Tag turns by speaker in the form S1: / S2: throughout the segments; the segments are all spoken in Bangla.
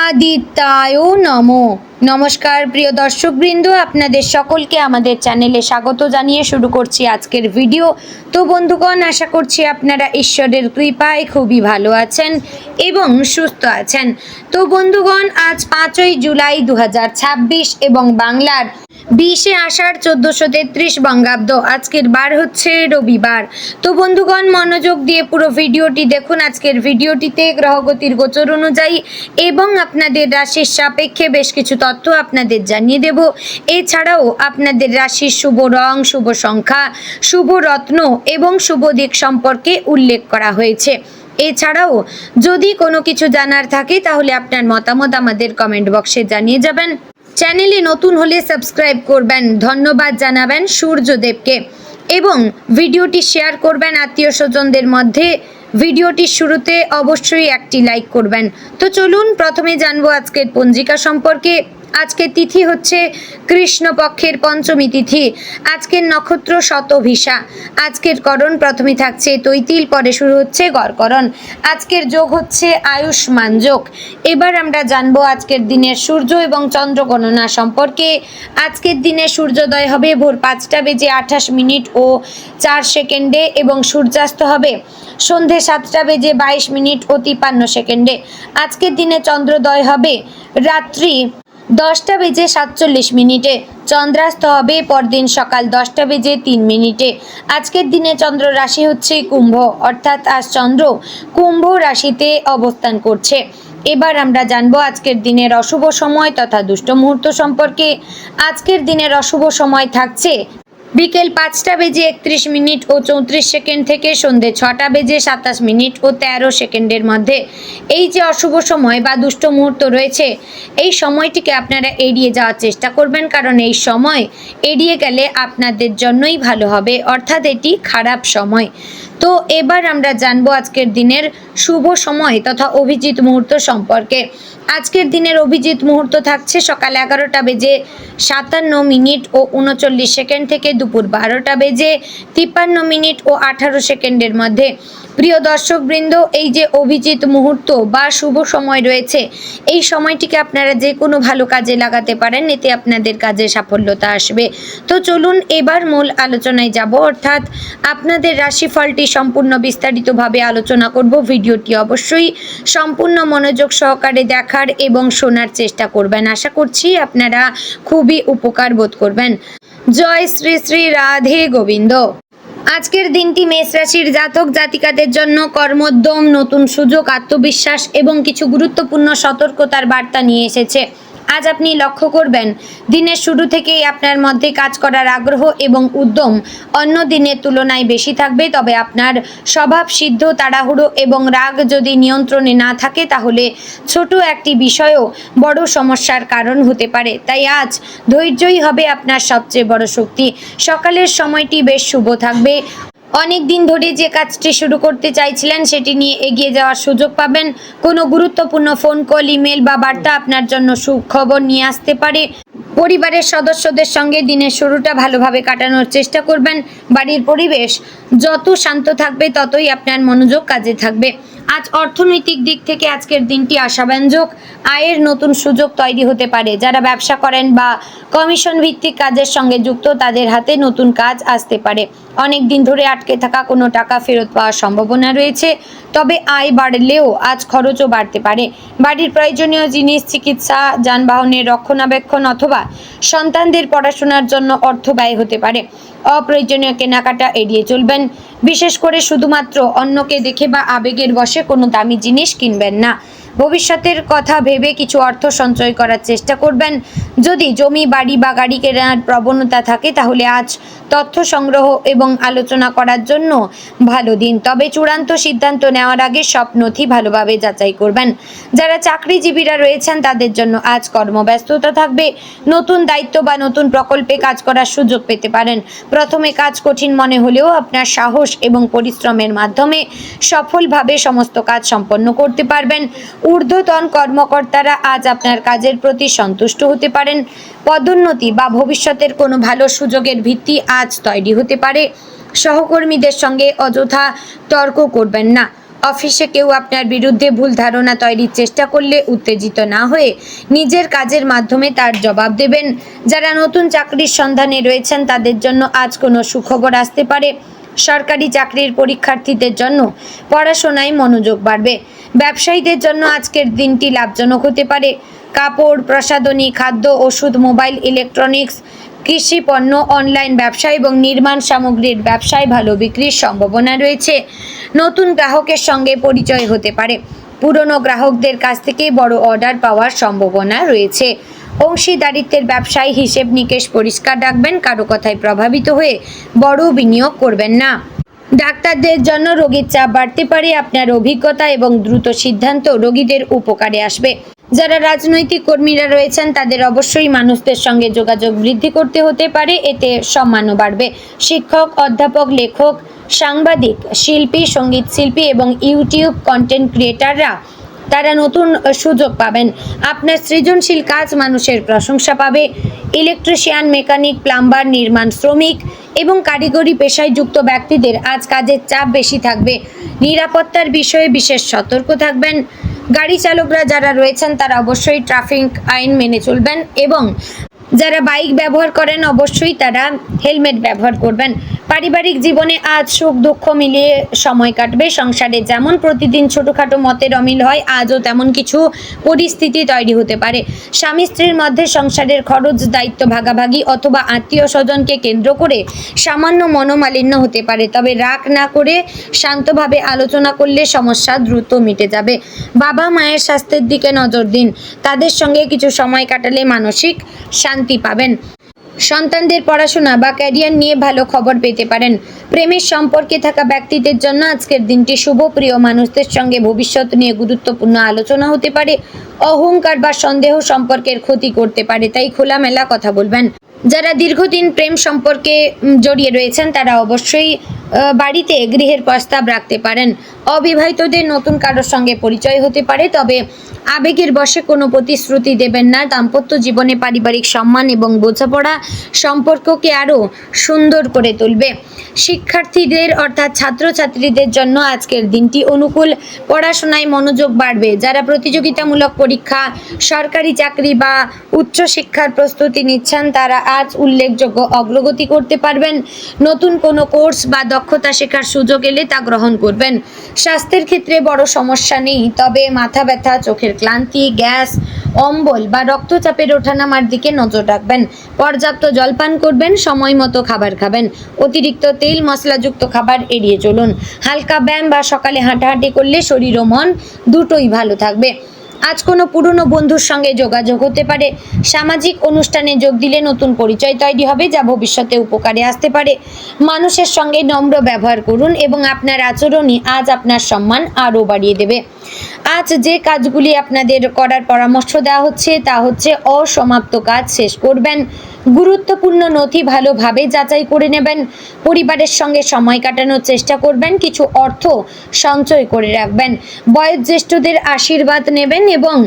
S1: আদিত্যায় নমো। নমস্কার প্রিয় দর্শকবৃন্দ, আপনাদের সকলকে আমাদের চ্যানেলে স্বাগত জানিয়ে শুরু করছি আজকের ভিডিও। তো বন্ধুগণ, আশা করছি আপনারা ঈশ্বরের কৃপায় খুবই ভালো আছেন এবং সুস্থ আছেন। তো বন্ধুগণ, আজ 5ই জুলাই 2026 এবং বাংলার 20শে আষাঢ় 1433 বঙ্গাব্দ। আজকের বার হচ্ছে রবিবার। তো বন্ধুগণ, মনোযোগ দিয়ে পুরো ভিডিওটি দেখুন। আজকের ভিডিওটিতে গ্রহগতির গোচর অনুযায়ী এবং আপনাদের রাশির সাপেক্ষে বেশ কিছু তথ্য আপনাদের জানিয়ে দেব। এছাড়াও আপনাদের রাশির শুভ রং, শুভ সংখ্যা, শুভ রত্ন এবং শুভ দিক সম্পর্কে উল্লেখ করা হয়েছে। এছাড়াও যদি কোনো কিছু জানার থাকে তাহলে আপনার মতামত আমাদের কমেন্ট বক্সে জানিয়ে যাবেন। চ্যানেলে নতুন হলে সাবস্ক্রাইব করবেন, ধন্যবাদ জানাবেন সূর্যদেবকে এবং ভিডিওটি শেয়ার করবেন আত্মীয় স্বজনদের মধ্যে। ভিডিওটির শুরুতে অবশ্যই একটি লাইক করবেন। তো চলুন প্রথমে জানবো আজকের পঞ্জিকা সম্পর্কে। আজকের তিথি হচ্ছে কৃষ্ণপক্ষের পঞ্চমী তিথি। আজকের নক্ষত্র শতভিসা। আজকের করণ প্রথমে থাকছে তৈতিল, পরে শুরু হচ্ছে গড়করণ। আজকের যোগ হচ্ছে আয়ুষ্মান যোগ। এবার আমরা জানবো আজকের দিনের সূর্য এবং চন্দ্র গণনা সম্পর্কে। আজকের দিনে সূর্যোদয় হবে ভোর 5টা বেজে 28 মিনিট ও 4 সেকেন্ডে এবং সূর্যাস্ত হবে সন্ধে 7টা বেজে 22 মিনিট ও 53 সেকেন্ডে। আজকের দিনে চন্দ্রোদয় হবে রাত্রি 10টা বেজে 47 মিনিটে। চন্দ্রাস্ত হবে পরদিন সকাল 10টা বেজে 3 মিনিটে। আজকের দিনে চন্দ্র রাশি হচ্ছে কুম্ভ, অর্থাৎ আজ চন্দ্র কুম্ভ রাশিতে অবস্থান করছে। এবার আমরা জানবো আজকের দিনের অশুভ সময় তথা দুষ্ট মুহূর্ত সম্পর্কে। আজকের দিনের অশুভ সময় থাকছে বিকেল 5টা বেজে 31 মিনিট ও 34 সেকেন্ড থেকে সন্ধে 6টা বেজে 27 মিনিট ও 13 সেকেন্ডের মধ্যে। এই যে অশুভ সময় বা দুষ্ট মুহূর্ত রয়েছে, এই সময়টিকে আপনারা এড়িয়ে যাওয়ার চেষ্টা করবেন, কারণ এই সময় এড়িয়ে গেলে আপনাদের জন্যই ভালো হবে, অর্থাৎ এটি খারাপ সময়। তো এবার আমরা জানবো আজকের দিনের শুভ সময় তথা অভিজিৎ মুহূর্ত সম্পর্কে। আজকের দিনের অভিজিৎ মুহূর্ত থাকছে সকাল 11টা বেজে 57 মিনিট ও 39 সেকেন্ড থেকে দুপুর 12টা বেজে 53 মিনিট ও 18 সেকেন্ডের মধ্যে। প্রিয় দর্শকবৃন্দ, এই যে অভিজিৎ মুহূর্ত বা শুভ সময় রয়েছে, এই সময়টিকে আপনারা যে কোনো ভালো কাজে লাগাতে পারেন, এতে আপনাদের কাজে সাফল্যতা আসবে। তো চলুন এবার মূল আলোচনায় যাব, অর্থাৎ আপনাদের রাশিফলটি সম্পূর্ণ বিস্তারিতভাবে আলোচনা করব। ভিডিওটি অবশ্যই সম্পূর্ণ মনোযোগ সহকারে দেখার এবং শোনার চেষ্টা করবেন। আশা করছি আপনারা খুবই উপকার বোধ করবেন। জয় শ্রী শ্রী রাধে গোবিন্দ। আজকের দিনটি মেষ রাশির জাতক জাতিকাদের জন্য কর্মোদ্যম, নতুন সুযোগ, আত্মবিশ্বাস এবং কিছু গুরুত্বপূর্ণ সতর্কতার বার্তা নিয়ে এসেছে। আজ আপনি লক্ষ্য করবেন দিনের শুরু থেকেই আপনার মধ্যে কাজ করার আগ্রহ এবং উদ্যম অন্য দিনের তুলনায় বেশি থাকবে। তবে আপনার স্বভাব সিদ্ধ তাড়াহুড়ো এবং রাগ যদি নিয়ন্ত্রণে না থাকে তাহলে ছোট একটি বিষয়ও বড় সমস্যার কারণ হতে পারে। তাই আজ ধৈর্যই হবে আপনার সবচেয়ে বড় শক্তি। সকালের সময়টি বেশ শুভ থাকবে। অনেক দিন ধরে যে কাজটি শুরু করতে চাইছিলেন সেটি নিয়ে এগিয়ে যাওয়ার সুযোগ পাবেন। কোনো গুরুত্বপূর্ণ ফোন কল, ইমেল বা বার্তা আপনার জন্য সুখবর নিয়ে আসতে পারে। পরিবারের সদস্যদের সঙ্গে দিনের শুরুটা ভালোভাবে কাটানোর চেষ্টা করবেন। বাড়ির পরিবেশ যত শান্ত থাকবে ততই আপনার মনোযোগ কাজে থাকবে। আজ অর্থনৈতিক দিক থেকে আজকের দিনটি আশাব্যঞ্জক। আয়ের নতুন সুযোগ তৈরি হতে পারে। যারা ব্যবসা করেন বা কমিশন ভিত্তিক কাজের সঙ্গে যুক্ত, তাদের হাতে নতুন কাজ আসতে পারে। অনেক দিন ধরে আটকে থাকা কোনো টাকা ফেরত পাওয়ার সম্ভাবনা রয়েছে। তবে আয় বাড়লেও আজ খরচও বাড়তে পারে। বাড়ির প্রয়োজনীয় জিনিস, চিকিৎসা, যানবাহনের রক্ষণাবেক্ষণ অথবা সন্তানদের পড়াশোনার জন্য অর্থ ব্যয় হতে পারে। অপ্রয়োজনীয় কেনাকাটা এড়িয়ে চলবেন। বিশেষ করে শুধুমাত্র অন্যকে দেখে বা আবেগের বশে কোনো দামি জিনিস কিনবেন না। ভবিষ্যতের কথা ভেবে কিছু অর্থ সঞ্চয় করার চেষ্টা করবেন। যদি জমি, বাড়ি বা গাড়ি কেনার প্রবণতা থাকে তাহলে আজ তথ্য সংগ্রহ এবং আলোচনা করার জন্য ভালো দিন। তবে চূড়ান্ত সিদ্ধান্ত নেওয়ার আগে সব নথি ভালোভাবে যাচাই করবেন। যারা চাকরিজীবীরা রয়েছেন তাদের জন্য আজ কর্মব্যস্ততা থাকবে। নতুন দায়িত্ব বা নতুন প্রকল্পে কাজ করার সুযোগ পেতে পারেন। প্রথমে কাজ কঠিন মনে হলেও আপনার সাহস এবং পরিশ্রমের মাধ্যমে সফলভাবে সমস্ত কাজ সম্পন্ন করতে পারবেন। ঊর্ধ্বতন কর্মকর্তারা আজ আপনার কাজের প্রতি সন্তুষ্ট হতে পারেন। পদোন্নতি বা ভবিষ্যতের কোনো ভালো সুযোগের ভিত্তি আজ তৈরি হতে পারে। সহকর্মীদের সঙ্গে অযথা তর্ক করবেন না। অফিসে কেউ আপনার বিরুদ্ধে ভুল ধারণা তৈরির চেষ্টা করলে উত্তেজিত না হয়ে নিজের কাজের মাধ্যমে তার জবাব দেবেন। যারা নতুন চাকরির সন্ধানে রয়েছেন তাদের জন্য আজ কোনো সুখবর আসতে পারে। সরকারি চাকরির পরীক্ষার্থীদের জন্য পড়াশোনায় মনোযোগ বাড়বে। ব্যবসায়ীদের জন্য আজকের দিনটি লাভজনক হতে পারে। কাপড়, প্রসাধনী, খাদ্য, ওষুধ, মোবাইল, ইলেকট্রনিক্স, কৃষি পণ্য, অনলাইন ব্যবসা এবং নির্মাণ সামগ্রীর ব্যবসায় ভালো বিক্রির সম্ভাবনা রয়েছে। নতুন গ্রাহকের সঙ্গে পরিচয় হতে পারে। পুরনো গ্রাহকদের কাছ থেকে বড় অর্ডার পাওয়ার সম্ভাবনা রয়েছে। অংশীদারিত্বের ব্যবসায় হিসেব নিকেশ পরিষ্কার রাখবেন। কারো কথায় প্রভাবিত হয়ে বড় বিনিয়োগ করবেন না। ডাক্তারদের জন্য রোগীর চাপ বাড়তে পারে। আপনার অভিজ্ঞতা এবং দ্রুত সিদ্ধান্ত রোগীদের উপকারে আসবে। যারা রাজনৈতিক কর্মীরা রয়েছেন তাদের অবশ্যই মানুষদের সঙ্গে যোগাযোগ বৃদ্ধি করতে হতে পারে, এতে সম্মানও বাড়বে। শিক্ষক, অধ্যাপক, লেখক, সাংবাদিক, শিল্পী, সঙ্গীত শিল্পী এবং ইউটিউব কন্টেন্ট ক্রিয়েটাররা তারা নতুন সুযোগ পাবেন। আপনার সৃজনশীল কাজ মানুষের প্রশংসা পাবে। ইলেকট্রিশিয়ান, মেকানিক, প্লাম্বার, নির্মাণ শ্রমিক এবং কারিগরি পেশায় যুক্ত ব্যক্তিদের আজ কাজের চাপ বেশি থাকবে। নিরাপত্তার বিষয়ে বিশেষ সতর্ক থাকবেন। গাড়ি চালকরা যারা রয়েছেন তারা অবশ্যই ট্রাফিক আইন মেনে চলবেন এবং যারা বাইক ব্যবহার করেন অবশ্যই তারা হেলমেট ব্যবহার করবেন। পারিবারিক জীবনে আজ সুখ দুঃখ মিলিয়ে সময় কাটবে। সংসারে যেমন প্রতিদিন ছোটোখাটো মতের অমিল হয়, আজও তেমন কিছু পরিস্থিতি তৈরি হতে পারে। স্বামী স্ত্রীর মধ্যে সংসারের খরচ, দায়িত্ব ভাগাভাগি অথবা আত্মীয় স্বজনকে কেন্দ্র করে সামান্য মনোমালিন্য হতে পারে। তবে রাগ না করে শান্তভাবে আলোচনা করলে সমস্যা দ্রুত মিটে যাবে। বাবা মায়ের স্বাস্থ্যের দিকে নজর দিন। তাদের সঙ্গে কিছু সময় কাটালে মানসিক শান্তি পাবেন। সন্তানদের পড়াশোনা বা ক্যারিয়ার নিয়ে ভালো খবর পেতে পারেন। প্রেমের সম্পর্কে থাকা ব্যক্তিদের জন্য আজকের দিনটি শুভ। প্রিয় মানুষদের সঙ্গে ভবিষ্যৎ নিয়ে গুরুত্বপূর্ণ আলোচনা হতে পারে। অহংকার বা সন্দেহ সম্পর্কের ক্ষতি করতে পারে, তাই খোলামেলা কথা বলবেন। যারা দীর্ঘদিন প্রেম সম্পর্কে জড়িয়ে রয়েছেন তারা অবশ্যই বাড়িতে গৃহের প্রস্তাব রাখতে পারেন। অবিবাহিতদের নতুন কারোর সঙ্গে পরিচয় হতে পারে, তবে আবেগের বশে কোনো প্রতিশ্রুতি দেবেন না। দাম্পত্য জীবনে পারিবারিক সম্মান এবং বোঝাপড়া সম্পর্ককে আরও সুন্দর করে তুলবে। শিক্ষার্থীদের অর্থাৎ ছাত্রছাত্রীদের জন্য আজকের দিনটি অনুকূল। পড়াশোনায় মনোযোগ বাড়বে। যারা প্রতিযোগিতামূলক পরীক্ষা, সরকারি চাকরি বা উচ্চশিক্ষার প্রস্তুতি নিচ্ছেন তারা আজ উল্লেখযোগ্য অগ্রগতি করতে পারবেন। নতুন কোনো কোর্স বা দক্ষতা শেখার সুযোগ এলে তা গ্রহণ করবেন। স্বাস্থ্যের ক্ষেত্রে বড় সমস্যা নেই, তবে মাথা ব্যথা, চোখের ক্লান্তি, গ্যাস, অম্বল বা রক্তচাপের ওঠানামার দিকে নজর রাখবেন। পর্যাপ্ত জলপান করবেন। সময় মতো খাবার খাবেন। অতিরিক্ত তেল মশলাযুক্ত খাবার এড়িয়ে চলুন। হালকা ব্যায়াম বা সকালে হাঁটাহাঁটি করলে শরীর ও মন দুটোই ভালো থাকবে। আজ কোনো পুরনো বন্ধুর সঙ্গে যোগাযোগ হতে পারে। সামাজিক অনুষ্ঠানে যোগ দিলে নতুন পরিচয় তৈরি হবে, যা ভবিষ্যতে উপকারে আসতে পারে। মানুষের সঙ্গে নম্র ব্যবহার করুন এবং আপনার আচরণই আজ আপনার সম্মান আরও বাড়িয়ে দেবে। আজ যে কাজগুলি আপনাদের করার পরামর্শ দেওয়া হচ্ছে তা হচ্ছে অসমাপ্ত কাজ শেষ করবেন। গুরুত্বপূর্ণ নথি ভালোভাবে যাচাই করে নেবেন। পরিবারের সঙ্গে সময় কাটানোর চেষ্টা করবেন। কিছু অর্থ সঞ্চয় করে রাখবেন। বয়োজ্যেষ্ঠদের আশীর্বাদ নেবেন এবং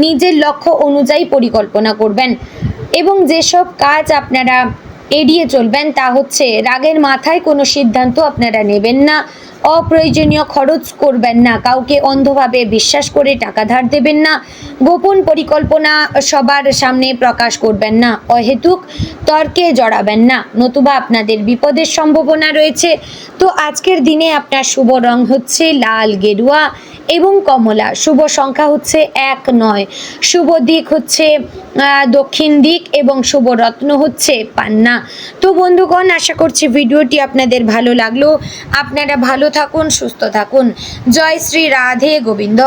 S1: নিজের লক্ষ্য অনুযায়ী পরিকল্পনা করবেন। এবং যেসব কাজ আপনারা এড়িয়ে চলবেন তা হচ্ছে রাগের মাথায় কোনো সিদ্ধান্ত আপনারা নেবেন না। অপ্রয়োজনীয় খরচ করবেন না। কাউকে অন্ধভাবে বিশ্বাস করে টাকা ধার দেবেন না। গোপন পরিকল্পনা সবার সামনে প্রকাশ করবেন না। অহেতুক তর্কে জড়াবেন না, নতুবা আপনাদের বিপদের সম্ভাবনা রয়েছে। তো আজকের দিনে আপনার শুভ রং হচ্ছে লাল, গেরুয়া এবং কমলা। শুভ সংখ্যা হচ্ছে 1, 9। শুভ দিক হচ্ছে দক্ষিণ দিক এবং শুভ রত্ন হচ্ছে পান্না। তো বন্ধুগণ, আশা করছি ভিডিওটি আপনাদের ভালো লাগলো। আপনারা ভালো থাকুন, সুস্থ থাকুন। জয় শ্রী রাধে গোবিন্দ।